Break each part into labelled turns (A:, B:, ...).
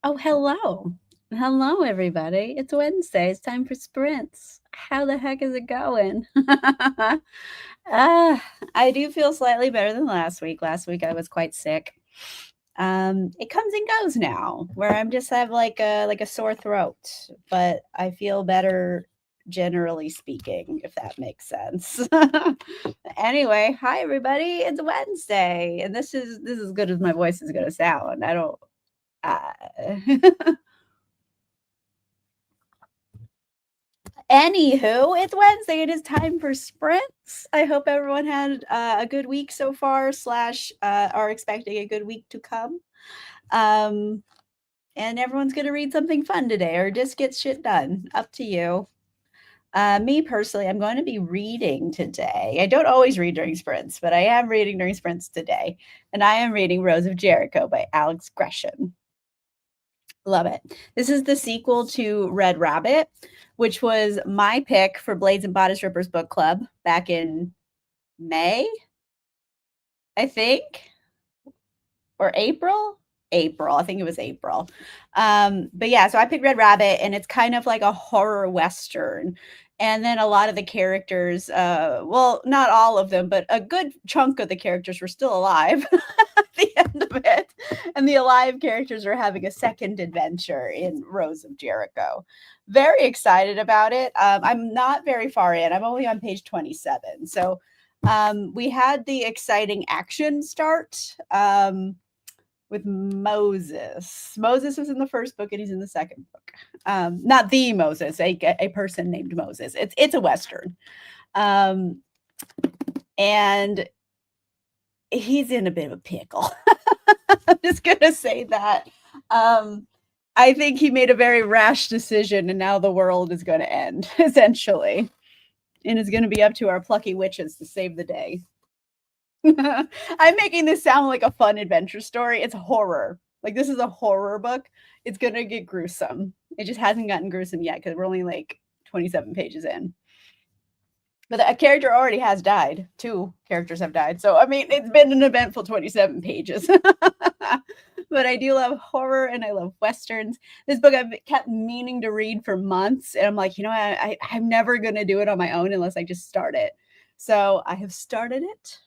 A: Oh, hello. Hello, everybody. It's Wednesday. It's time for sprints. How the heck is it going? uh, I do feel slightly better than last week. Last week I was quite sick. It comes and goes now, where I'm just have like a sore throat, but I feel better generally speaking, if that makes sense. Anyway, hi everybody. It's Wednesday, and this is as good as my voice is gonna sound. I don't. Uh, Anywho, it's Wednesday. It is time for sprints. I hope everyone had a good week so far, slash, are expecting a good week to come. Um, and everyone's going to read something fun today or just get shit done. Up to you. Me personally, I'm going to be reading today. I don't always read during sprints, but I am reading during sprints today. And I am reading Rose of Jericho by Alex Gresham. Love it. This is the sequel to Red Rabbit, which was my pick for Blades and Bodice Rippers book club back in May, I think, or April. April. I think it was April. But yeah, so I picked Red Rabbit, and it's kind of like a horror western. And then a lot of the characters, well, not all of them, but a good chunk of the characters were still alive at the end of it. And the alive characters are having a second adventure in Rose of Jericho. Very excited about it. I'm not very far in, I'm only on page 27. So we had the exciting action start. With Moses. Moses was in the first book and he's in the second book. Not the Moses, a person named Moses. It's a Western. And he's in a bit of a pickle. I'm just going to say that. I think he made a very rash decision and now the world is going to end, essentially. And it's going to be up to our plucky witches to save the day. I'm making this sound like a fun adventure story. It's horror. Like this is a horror book. It's gonna get gruesome. It just hasn't gotten gruesome yet because we're only like 27 pages in. But a character already has died. Two characters have died. So I mean, it's been an eventful 27 pages. But I do love horror and I love westerns. This book I've kept meaning to read for months, and I'm like, you know, I'm never gonna do it on my own unless I just start it. So I have started it.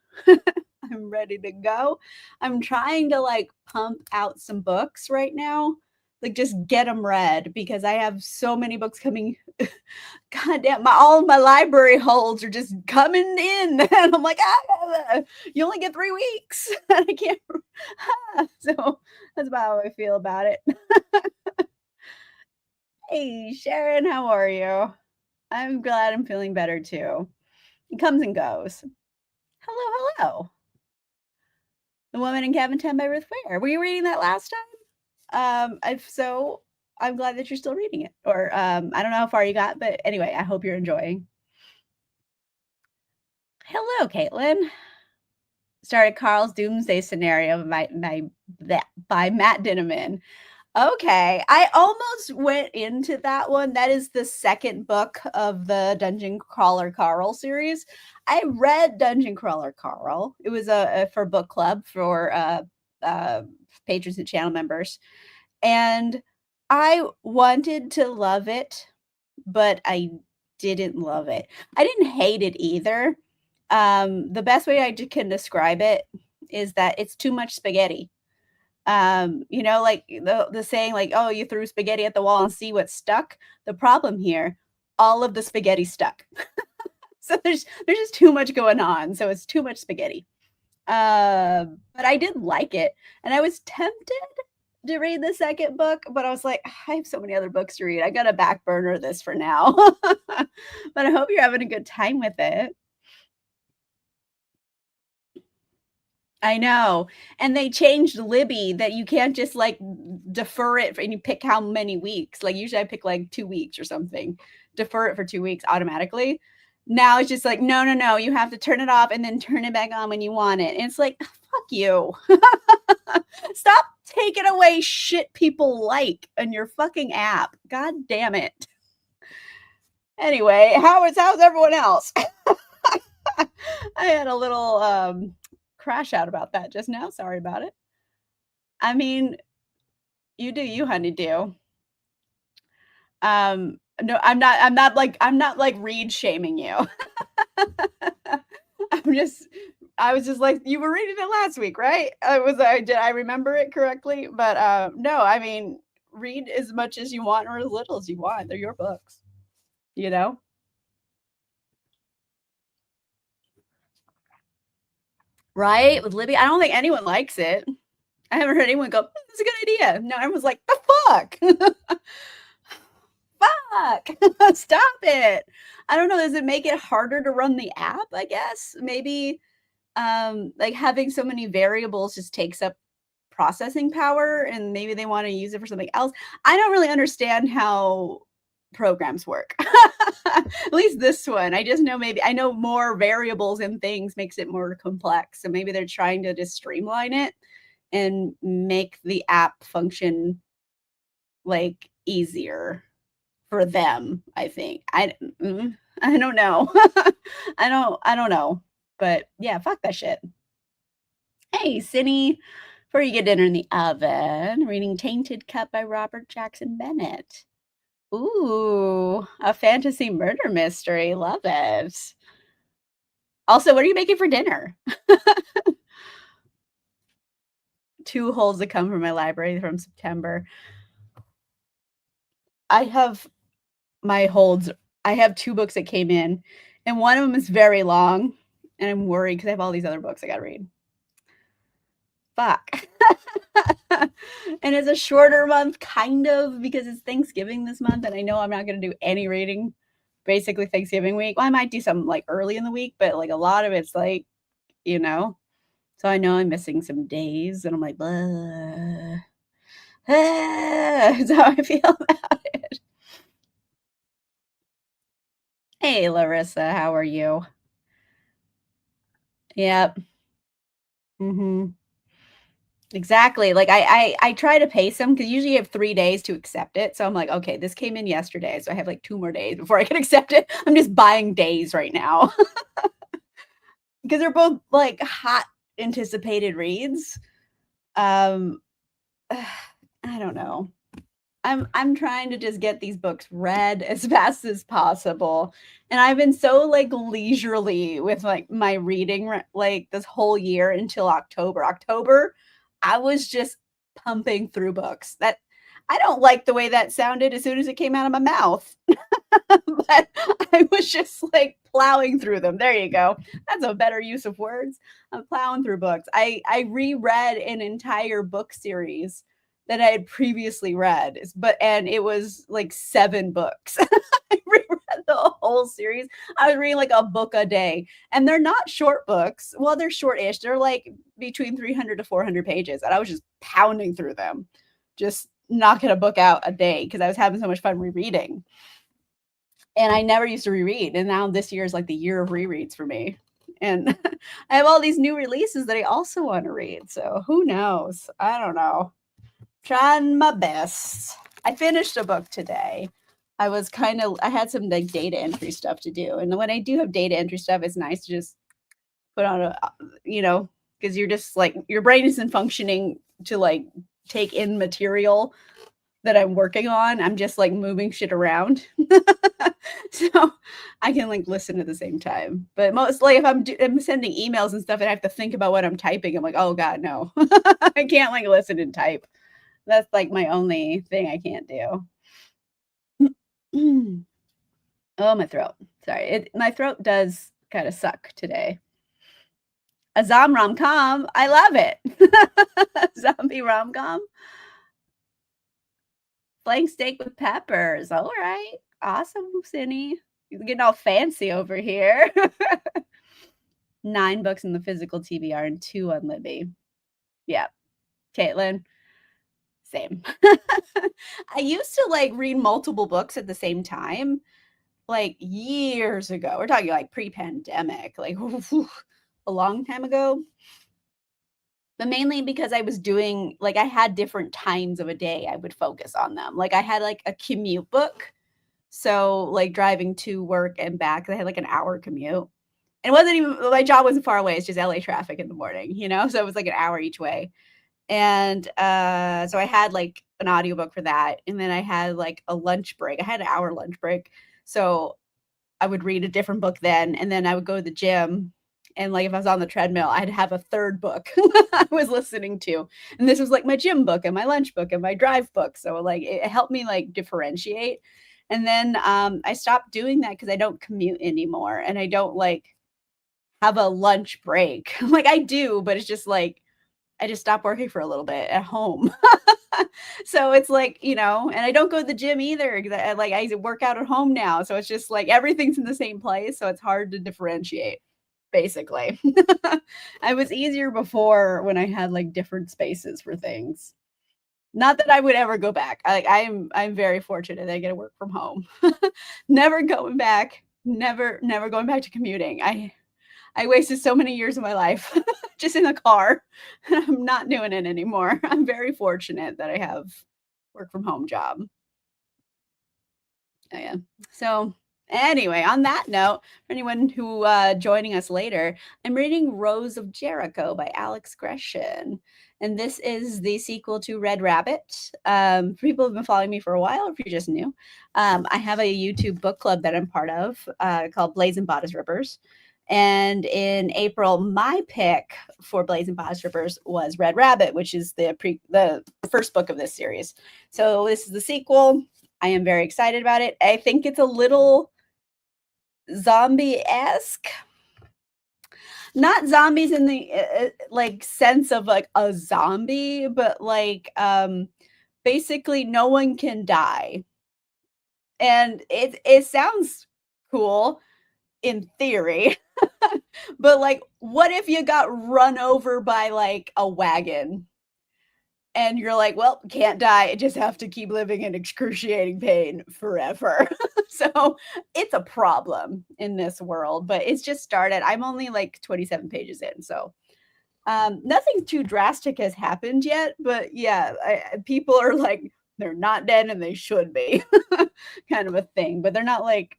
A: I'm ready to go. I'm trying to like pump out some books right now, like just get them read because I have so many books coming. God damn, all of my library holds are just coming in, and I'm like, you only get 3 weeks, and I can't. So that's about how I feel about it. Hey, Sharon, how are you? I'm glad I'm feeling better too. It comes and goes. Hello, hello. The Woman in Cabin 10 by Ruth Ware. Were you reading that last time? If so, I'm glad that you're still reading it. Or I don't know how far you got, but anyway, I hope you're enjoying. Hello, Caitlin. Started Carl's Doomsday Scenario by Matt Dinneman. Okay, I almost went into that one. That is the second book of the Dungeon Crawler Carl series. I read Dungeon Crawler Carl. It was a for book club for uh, patrons and channel members, and I wanted to love it, but I didn't love it. I didn't hate it either. The best way can describe it is that it's too much spaghetti. You know, like the saying, like, oh, you threw spaghetti at the wall and see what stuck. The problem here, all of the spaghetti stuck. So there's just too much going on. So it's too much spaghetti. But I did like it, and I was tempted to read the second book, but I was like, I have so many other books to read. I got to back burner this for now. But I hope you're having a good time with it. I know. And they changed Libby that you can't just like defer it and you pick how many weeks. Like usually I pick like 2 weeks or something, defer it for 2 weeks automatically. Now it's just like, no, no, no. You have to turn it off and then turn it back on when you want it. And it's like, fuck you. Stop taking away shit people like on your fucking app. God damn it. Anyway, how's everyone else? I had a little crash out about that just now. Sorry about it. I mean, You do you, honeydew. No, I'm not like read shaming you. I'm just I was just like, "You were reading it last week, right?" Did I remember it correctly? But, no, I mean, read as much as you want or as little as you want. They're your books, you know? Right? With Libby, I don't think anyone likes it. I haven't heard anyone go, "That's a good idea." No, everyone's like, "The fuck? Fuck. Stop it." I don't know, does it make it harder to run the app, I guess? Maybe, like, having so many variables just takes up processing power, and maybe they wanna use it for something else. I don't really understand how programs work. At least this one. I just know maybe I know more variables and things makes it more complex, so maybe they're trying to just streamline it and make the app function, like, easier for them, I think. I don't know. I don't know. But, yeah, fuck that shit. Hey, Cindy. Before you get dinner in the oven, reading Tainted Cup by Robert Jackson Bennett. Ooh, a fantasy murder mystery. Love it. Also, what are you making for dinner? 2 holds that come from my library from September. I have my holds I have 2 books that came in, and one of them is very long, and I'm worried because I have all these other books I gotta read. Fuck. And it's a shorter month, kind of, because it's Thanksgiving this month, and I know I'm not gonna do any reading basically Thanksgiving week. Well, I might do some, like, early in the week, but, like, a lot of it's, like, you know? So I know I'm missing some days, and I'm like, "Bleh." That's how I feel about it. Hey, Larissa, how are you? Yep. Mhm. Exactly, like, I try to pace them because usually you have 3 days to accept it, so I'm like, "Okay, this came in yesterday, so I have, like, 2 more days before I can accept it." I'm just buying days right now because they're both, like, hot anticipated reads. Um, I don't know. I'm trying to just get these books read as fast as possible, and I've been so, like, leisurely with, like, my reading like, this whole year until October. October, I was just pumping through books. That I don't like the way that sounded as soon as it came out of my mouth, but I was just, like, plowing through them. There you go. That's a better use of words. I'm plowing through books. I reread an entire book series that I had previously read, and it was like 7 books. I reread the whole series. I was reading like a book a day, and they're not short books. Well, they're short-ish. They're like between 300 to 400 pages, and I was just pounding through them, just knocking a book out a day because I was having so much fun rereading. And I never used to reread, and now this year is like the year of rereads for me. And I have all these new releases that I also want to read. So who knows? I don't know. Trying my best. I finished a book today. I had some like data entry stuff to do. And when I do have data entry stuff, it's nice to just put on you know, because you're just like, your brain isn't functioning to like take in material that I'm working on. I'm just like moving shit around. So I can like listen at the same time. But mostly if I'm sending emails and stuff and I have to think about what I'm typing, I'm like, oh God, no. I can't like listen and type. That's, like, my only thing I can't do. Oh, my throat. Sorry. My throat does kinda suck today. A rom-com, I love it. Zombie rom-com? Flank steak with peppers. Alright. Awesome, Cindy. You're getting all fancy over here. 9 books in the physical TBR and 2 on Libby. Yeah. Caitlin? Same. I used to, like, read multiple books at the same time, like, years ago. We're talking, like, pre-pandemic, like, a long time ago, but mainly because I was doing like, I had different times of a day I would focus on them. Like, I had, like, a commute book, so, like, driving to work and back, I had, like, an hour commute. And it wasn't even my job wasn't far away, it's just LA traffic in the morning, you know? So it was, like, an hour each way. And so I had like an audiobook for that. And then I had like a lunch break. I had an hour lunch break. So I would read a different book then. And then I would go to the gym. And like if I was on the treadmill, I'd have a third book I was listening to. And this was like my gym book and my lunch book and my drive book. So like it helped me like differentiate. And then I stopped doing that because I don't commute anymore and I don't like have a lunch break. Like I do, but it's just like I just stopped working for a little bit at home. So it's like, and I don't go to the gym either. 'Cause I work out at home now. So it's just like everything's in the same place. So it's hard to differentiate, basically. I was easier before when I had like different spaces for things. Not that I would ever go back. I'm very fortunate that I get to work from home. Never going back. Never going back to commuting. I wasted so many years of my life just in a car. I'm not doing it anymore. I'm very fortunate that I have work from home job. Oh, yeah. So anyway, on that note, for anyone who joining us later, I'm reading Rose of Jericho by Alex Gresham. And this is the sequel to Red Rabbit. For people who've been following me for a while, if you're just new, I have a YouTube book club that I'm part of called Blaze and Bodice Rippers. And in April, my pick for Blaze and Bodice Rippers was Red Rabbit, which is the first book of this series. So this is the sequel. I am very excited about it. I think it's a little zombie-esque. Not zombies in the like sense of like a zombie, but like basically no one can die. And it sounds cool in theory. But like what if you got run over by like a wagon? And you're like, well, can't die. I just have to keep living in excruciating pain forever. So it's a problem in this world, but it's just started. I'm only like 27 pages in. So nothing too drastic has happened yet. But yeah, people are like, they're not dead and they should be kind of a thing. But they're not like,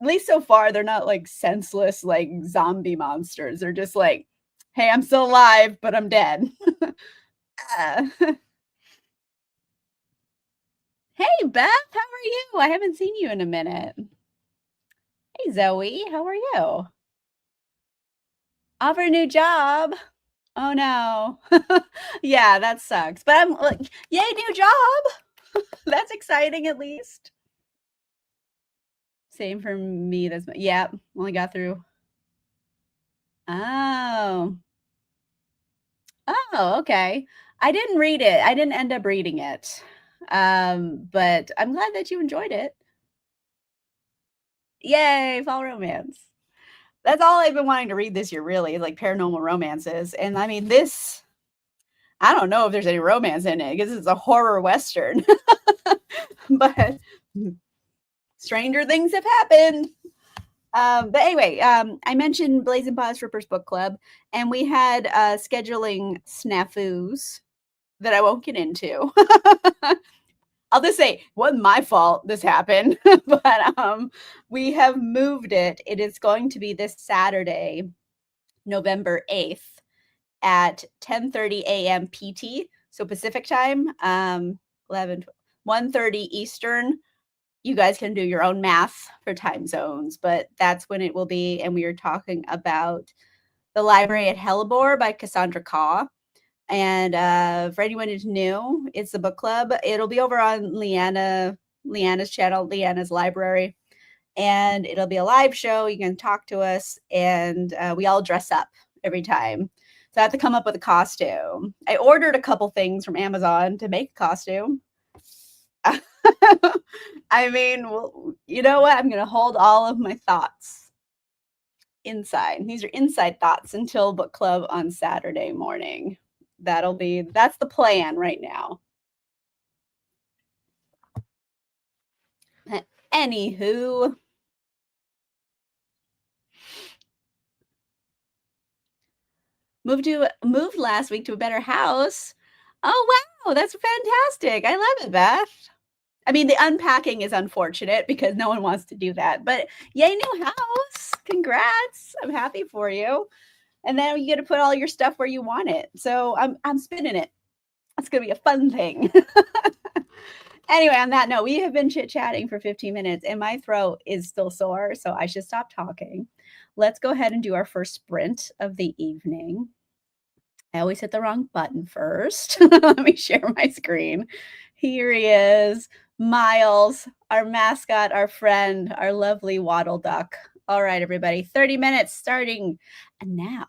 A: at least so far, they're not like senseless, like zombie monsters. They're just like, hey, I'm still alive, but I'm dead. Uh, Hey, Beth, how are you? I haven't seen you in a minute. Hey, Zoe, how are you? Offer a new job. Oh no. Yeah, that sucks. But I'm like, yay, new job. That's exciting at least. Same for me. Yeah, only got through. Oh. Oh, okay. I didn't read it. I didn't end up reading it. But I'm glad that you enjoyed it. Yay, fall romance. That's all I've been wanting to read this year, really, like paranormal romances. And I mean, I don't know if there's any romance in it because it's a horror western, but stranger things have happened. But anyway, I mentioned Blaze and Pause Rippers Book Club, and we had scheduling snafus that I won't get into. I'll just say, it wasn't my fault this happened, but we have moved it. It is going to be this Saturday, November 8th at 10:30 a.m. PT, so Pacific time, 11, 1:30 Eastern. You guys can do your own math for time zones, but that's when it will be. And we are talking about The Library at Hellebore by Cassandra Khaw. And for anyone who's new, it's a book club. It'll be over on Leanna's channel, Leanna's Library. And it'll be a live show. You can talk to us, and we all dress up every time. So I have to come up with a costume. I ordered a couple things from Amazon to make a costume. I mean, well, you know what? I'm going to hold all of my thoughts inside. These are inside thoughts until book club on Saturday morning. That's the plan right now. Anywho, moved last week to a better house. Oh wow, that's fantastic. I love it, Beth. I mean, the unpacking is unfortunate because no one wants to do that. But yay, new house. Congrats. I'm happy for you. And then you get to put all your stuff where you want it. So I'm spinning it. That's gonna be a fun thing. Anyway, on that note, we have been chit-chatting for 15 minutes and my throat is still sore, so I should stop talking. Let's go ahead and do our first sprint of the evening. I always hit the wrong button first. Let me share my screen. Here he is, Miles, our mascot, our friend, our lovely waddle duck. All right, everybody, 30 minutes starting now.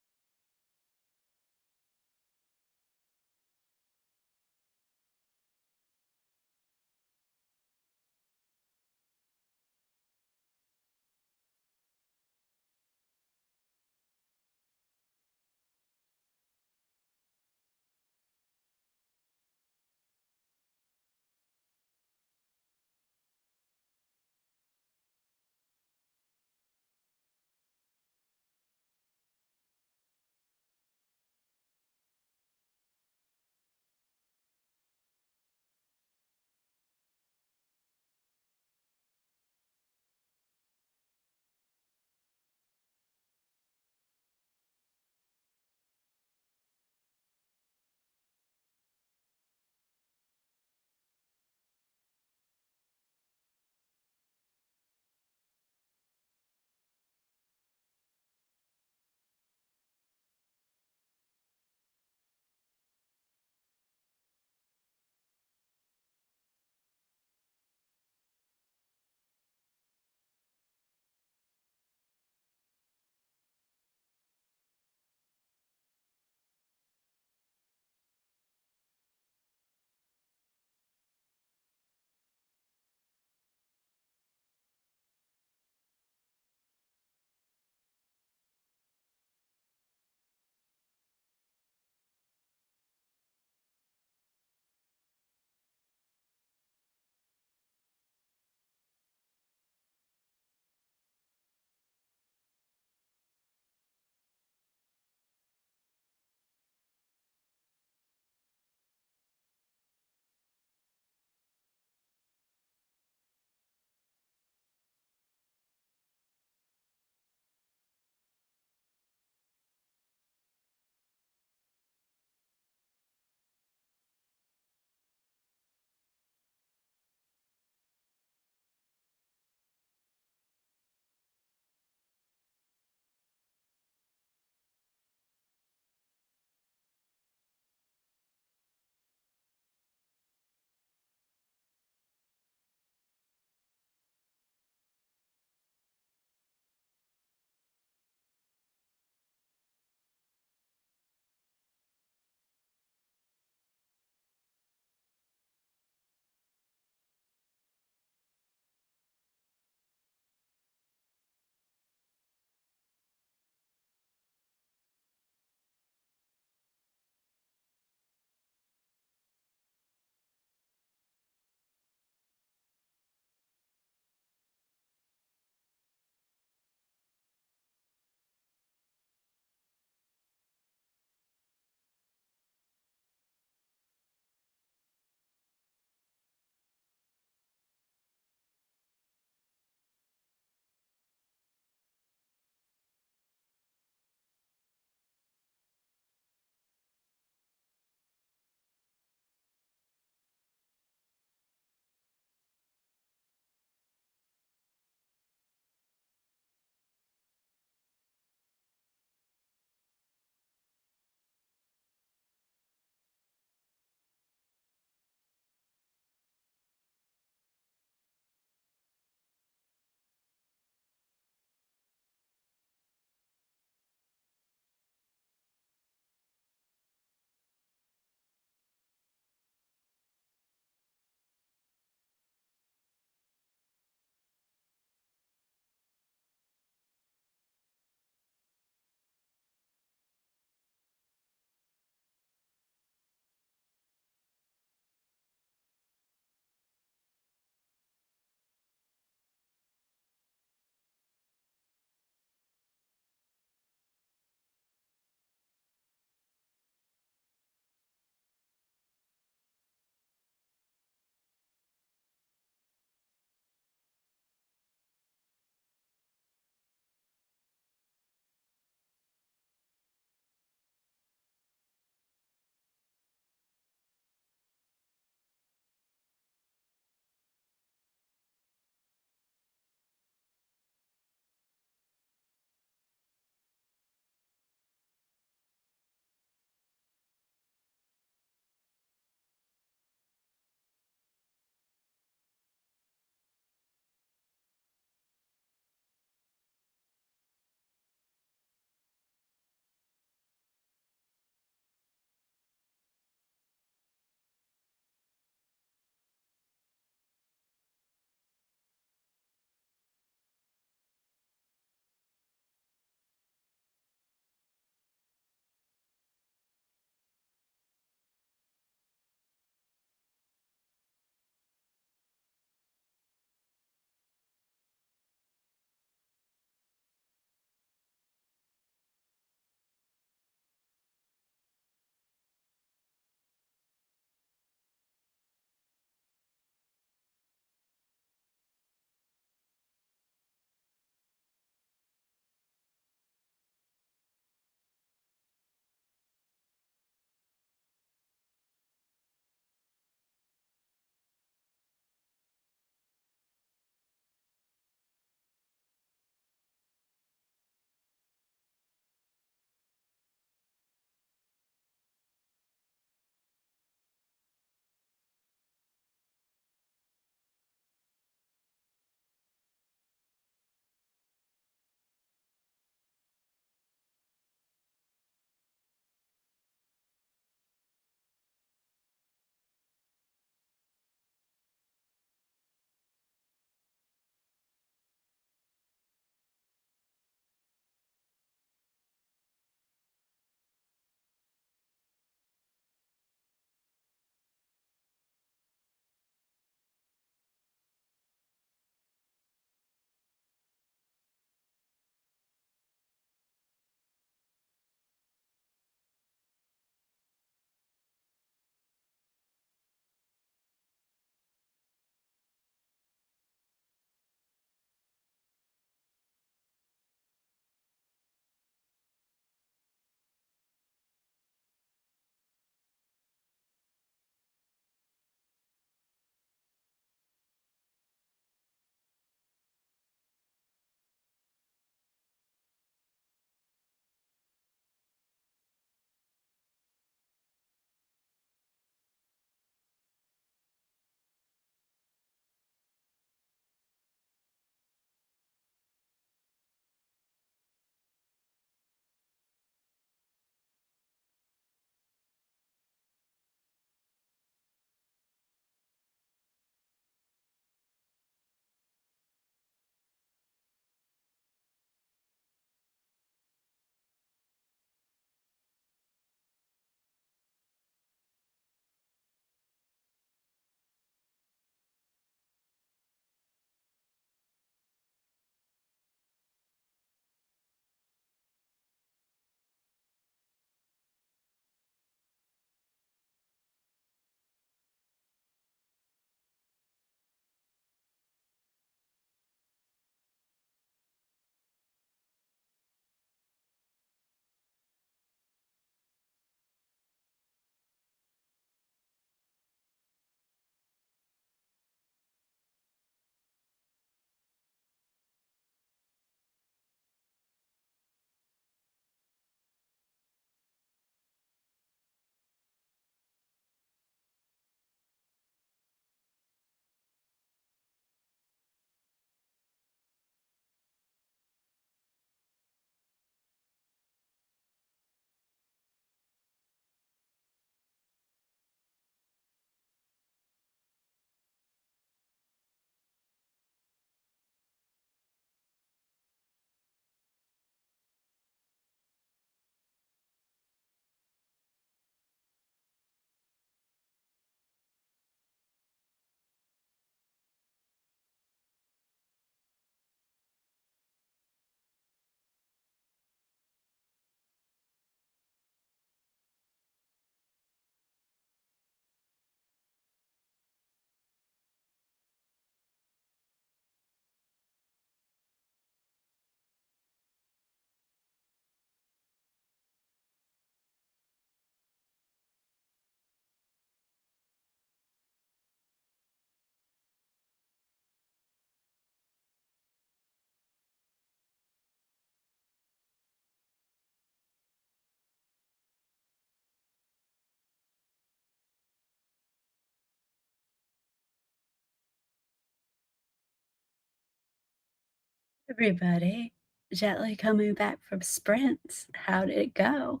A: Everybody, gently coming back from sprints. How did it go?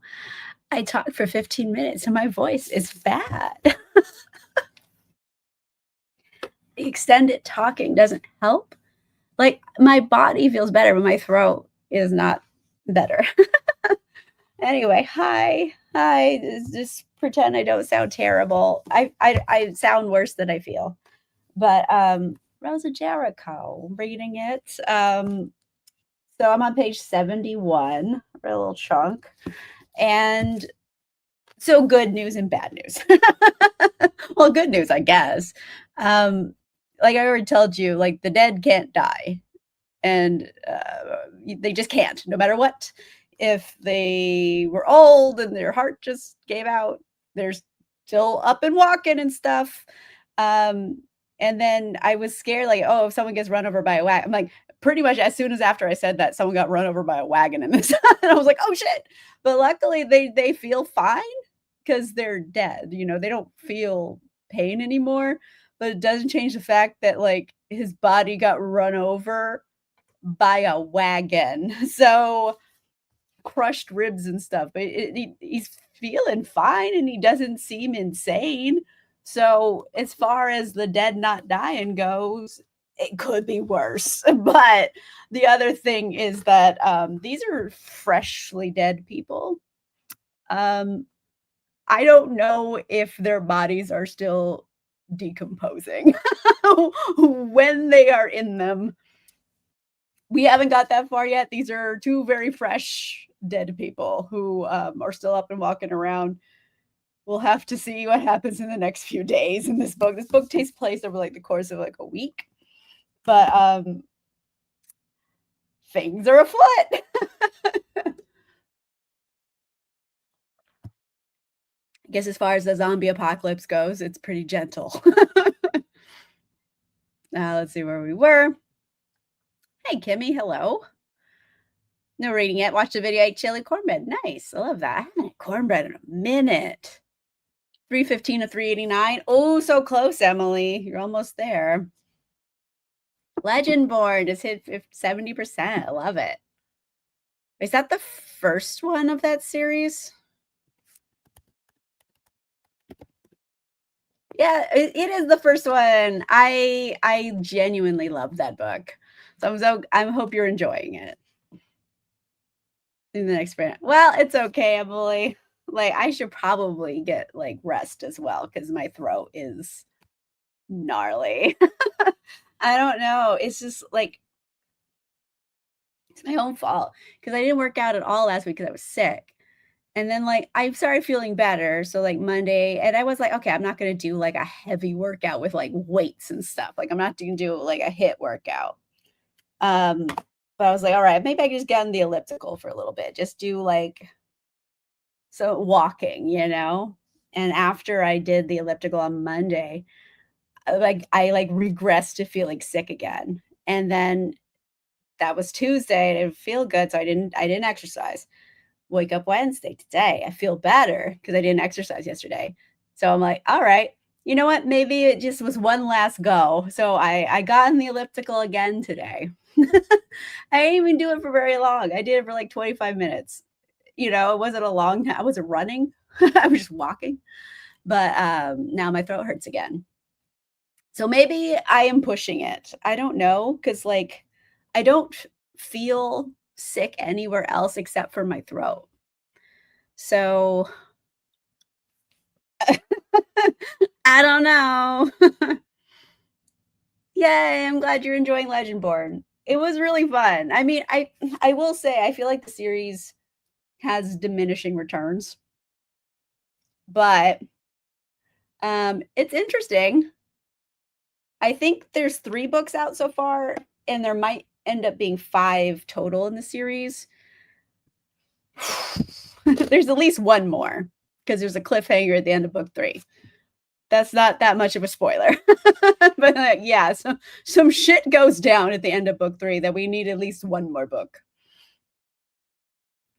A: I talked for 15 minutes and my voice is bad. The extended talking doesn't help. Like, my body feels better, but my throat is not better. Anyway, hi. Hi. Just pretend I don't sound terrible. I sound worse than I feel. But Rosa Jericho, reading it. So I'm on page 71, a little chunk. And so good news and bad news. Well, good news, I guess. Like I already told you, like the dead can't die, and they just can't, no matter what. If they were old and their heart just gave out, they're still up and walking and stuff. Um, and then I was scared, like, oh, if someone gets run over by a wagon, I'm like, pretty much as soon as after I said that, someone got run over by a wagon in this, and I was like, oh shit. But luckily, they feel fine because they're dead. You know, they don't feel pain anymore. But it doesn't change the fact that like his body got run over by a wagon. So crushed ribs and stuff, but he's feeling fine and he doesn't seem insane. So as far as the dead not dying goes, it could be worse. But the other thing is that these are freshly dead people. Um, I don't know if their bodies are still decomposing when they are in them. We haven't got that far yet. These are 2 very fresh dead people who, are still up and walking around. We'll have to see what happens in the next few days in this book. This book takes place over, like, the course of, like, a week, but, things are afoot. I guess as far as the zombie apocalypse goes, it's pretty gentle. Now let's see where we were. Hey, Kimmy, hello. No reading yet. Watched the video, ate chili cornbread. Nice. I love that. I haven't had cornbread in a minute. 315 to 389. Oh, so close, Emily. You're almost there. Legendborn just hit 70%. I love it. Is that the first one of that series? Yeah, it is the first one. I genuinely love that book. So I hope you're enjoying it. In the next sprint. Well, it's okay, Emily. Like I should probably get like rest as well because my throat is gnarly. I don't know. It's just like it's my own fault because I didn't work out at all last week because I was sick. And then like I started feeling better. So like Monday, and I was like, okay, I'm not gonna do like a heavy workout with like weights and stuff. Like I'm not gonna do like a hit workout. Um, but I was like, all right, maybe I can just get on the elliptical for a little bit. Just do like so walking, you know? And after I did the elliptical on Monday, I regressed to feeling sick again. And then that was Tuesday, I didn't feel good, so I didn't exercise. Wake up Wednesday, today, I feel better because I didn't exercise yesterday. So I'm like, "All right, you know what? Maybe it just was one last go." So I got on the elliptical again today. I didn't even do it for very long. I did it for like 25 minutes. You know, it wasn't a long time. I wasn't running. I was just walking. But now my throat hurts again. So maybe I am pushing it. I don't know because like I don't feel sick anywhere else except for my throat. So I don't know. Yay, I'm glad you're enjoying Legendborn. It was really fun. I mean, I will say I feel like the series has diminishing returns, but it's interesting. I think there's 3 books out so far, and there might end up being 5 total in the series. There's at least 1 more because there's a cliffhanger at the end of book 3. That's not that much of a spoiler. But, yeah, some shit goes down at the end of book 3 that we need at least 1 more book.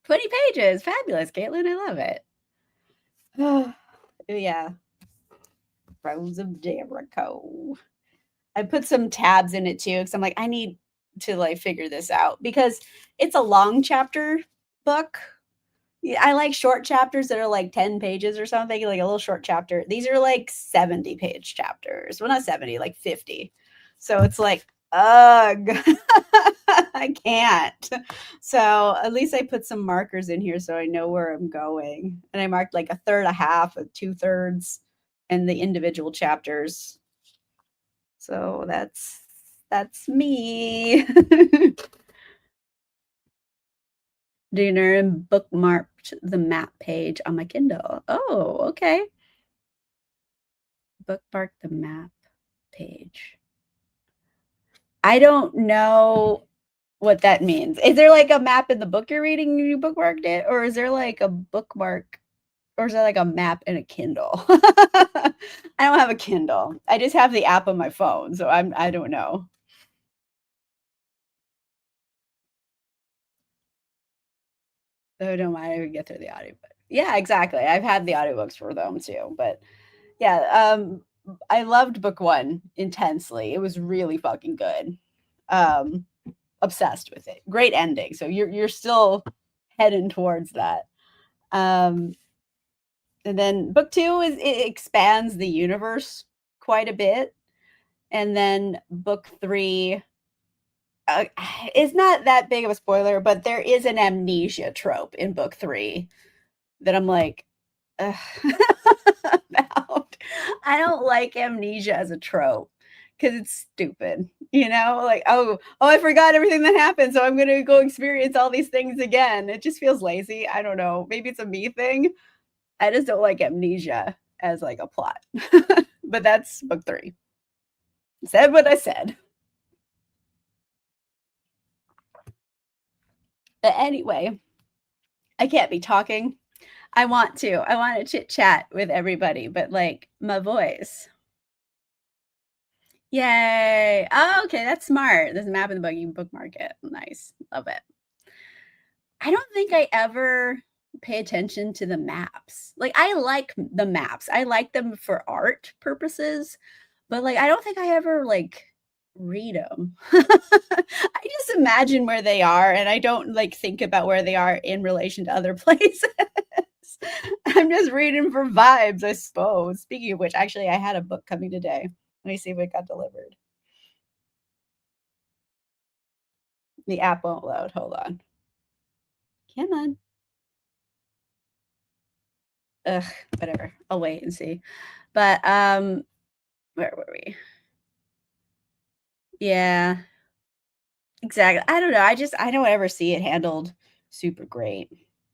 A: 20 pages. Fabulous, Caitlin. I love it. Yeah. Rose of Jericho. I put some tabs in it too because I'm like, I need to like figure this out because it's a long chapter book. Yeah, I like short chapters that are like 10 pages or something, like a little short chapter. These are like 70-page chapters. Well, not 70, like 50. So it's like, ugh, I can't. So at least I put some markers in here so I know where I'm going. And I marked like a third, a half, a two-thirds, and the individual chapters. So that's me. Dinner and bookmarked the map page on my Kindle. Oh, okay. Bookmark the map page. I don't know what that means. Is there like a map in the book you're reading and you bookmarked it? Or is there like a bookmark or is that like a map in a Kindle? I don't have a Kindle. I just have the app on my phone, so I don't know. Oh, don't mind. I would get through the audiobook. Yeah, exactly. I've had the audiobooks for them too, but yeah, I loved book 1 intensely. It was really fucking good. Um, obsessed with it. Great ending. So you're still heading towards that. Um, and then book 2 is it expands the universe quite a bit. And then book 3 is not that big of a spoiler, but there is an amnesia trope in book 3 that I'm like, ugh, about. I don't like amnesia as a trope because it's stupid, you know? Like, oh, I forgot everything that happened, so I'm gonna go experience all these things again. It just feels lazy. I don't know. Maybe it's a me thing. I just don't like amnesia as like a plot. But that's book 3. Said what I said. But anyway, I can't be talking. I want to. I want to chit chat with everybody, but like my voice. Yay. Oh, okay, that's smart. There's a map in the book, you can bookmark it. Nice. Love it. I don't think I ever pay attention to the maps. Like, I like the maps. I like them for art purposes, but, like, I don't think I ever, like, read them. I just imagine where they are, and I don't, like, think about where they are in relation to other places. I'm just reading for vibes, I suppose. Speaking of which, actually, I had a book coming today. Let me see if it got delivered. The app won't load. Hold on. Come on. Ugh, whatever. I'll wait and see. But where were we? Yeah, exactly. I don't know. I don't ever see it handled super great.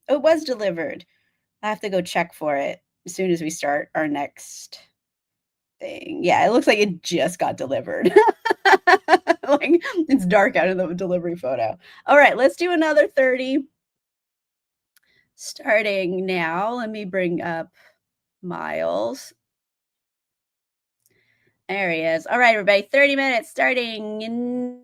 A: Oh, it was delivered. I have to go check for it as soon as we start our next thing. Yeah, it looks like it just got delivered. Like it's dark out of the delivery photo. All right, let's do another 30. Starting now. Let me bring up Miles. There he is. All right, everybody, 30 minutes starting in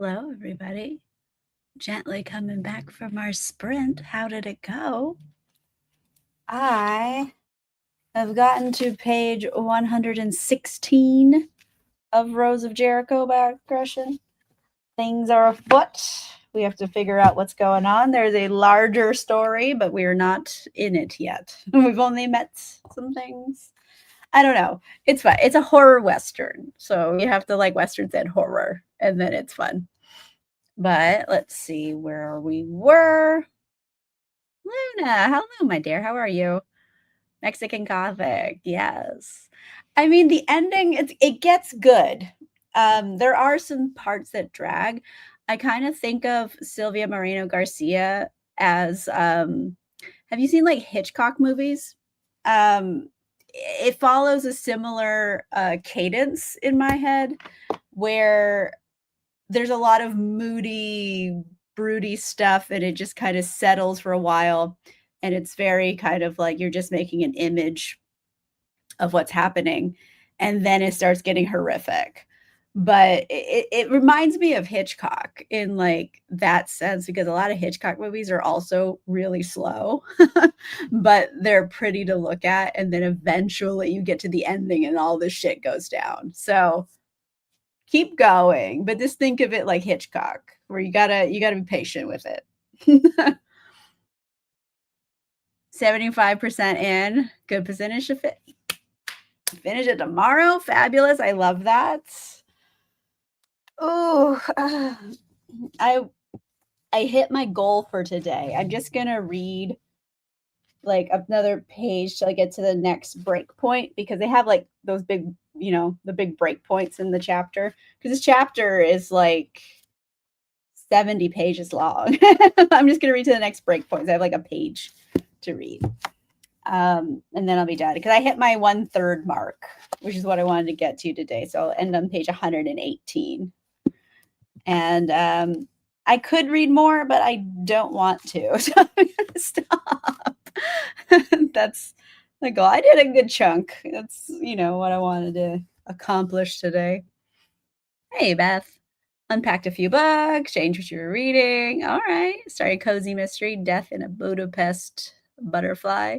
A: Hello, everybody. Gently coming back from our sprint. How did it go? I have gotten to page 116 of Rose of Jericho by Gresham. Things are afoot. We have to figure out what's going on. There's a larger story, but we are not in it yet. We've only met some things. I don't know. It's fun. It's a horror Western. So you have to like Westerns and horror, and then it's fun. But let's see where we were. Luna, hello, my dear. How are you? Mexican Gothic, yes. I mean, the ending it gets good. There are some parts that drag. I kind of think of Sylvia Moreno Garcia as have you seen like Hitchcock movies? Um, it follows a similar cadence in my head where there's a lot of moody, broody stuff, and it just kind of settles for a while. And it's very kind of like you're just making an image of what's happening. And then it starts getting horrific. But it reminds me of Hitchcock in like that sense, because a lot of Hitchcock movies are also really slow, but they're pretty to look at. And then eventually you get to the ending and all this shit goes down. So keep going, but just think of it like Hitchcock, where you gotta be patient with it. 75% in, good percentage to finish it tomorrow. Fabulous. I love that. Oh, I hit my goal for today. I'm just gonna read like another page till I get to the next break point, because they have like those big, the big break points in the chapter. Because this chapter is like 70 pages long. I'm just gonna read to the next break points. I have like a page to read. And then I'll be done because I hit my 1/3 mark, which is what I wanted to get to today. So I'll end on page 118. And I could read more, but I don't want to. So I'm gonna stop. That's the goal. I did a good chunk. That's what I wanted to accomplish today. Hey, Beth. Unpacked a few books, changed what you were reading. All right. Started Cozy Mystery, Death in a Budapest Butterfly.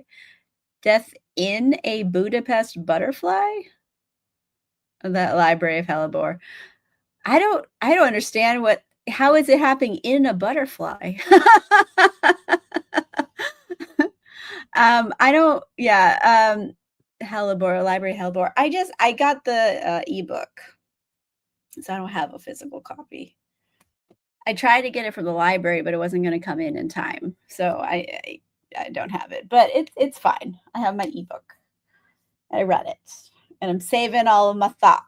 A: Death in a Budapest Butterfly? That Library of Hellebore. I don't understand how is it happening in a butterfly? I don't, yeah, Hellebore, Library Hellebore. I got the ebook, so I don't have a physical copy. I tried to get it from the library, but it wasn't going to come in time, so I don't have it. But it's fine. I have my ebook. I read it, and I'm saving all of my thoughts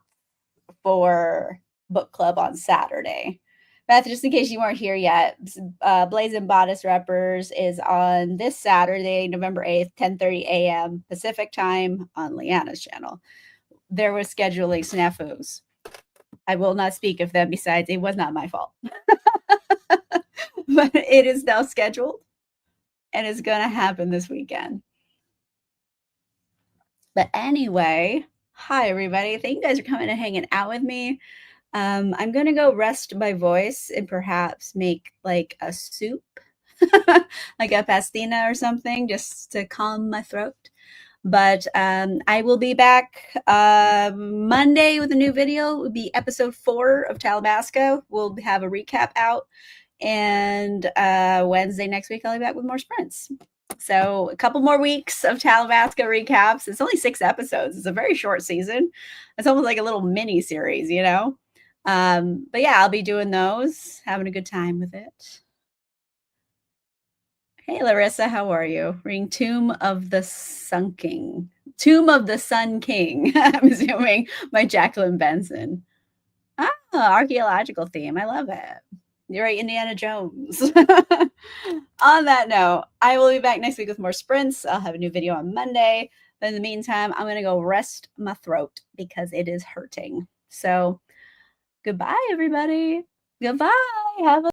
A: for book club on Saturday. Beth, just in case you weren't here yet, Blazing Bodice Reppers is on this Saturday, November 8th, 10:30 a.m. Pacific time on Leanna's channel. There were scheduling snafus. I will not speak of them, besides it was not my fault. But it is now scheduled and it's going to happen this weekend. But anyway, hi everybody. Thank you guys for coming and hanging out with me. I'm going to go rest my voice and perhaps make like a soup, like a pastina or something, just to calm my throat. But I will be back Monday with a new video. It will be episode 4 of Talamasca. We'll have a recap out. And Wednesday next week, I'll be back with more sprints. So a couple more weeks of Talamasca recaps. It's only 6 episodes. It's a very short season. It's almost like a little mini series, But yeah, I'll be doing those, having a good time with it. Hey, Larissa, how are you? Reading Tomb of the Sun King. I'm assuming by Jacqueline Benson. Ah, archaeological theme. I love it. You're right, Indiana Jones. On that note, I will be back next week with more sprints. I'll have a new video on Monday. But in the meantime, I'm going to go rest my throat because it is hurting. So goodbye, everybody. Goodbye. Have a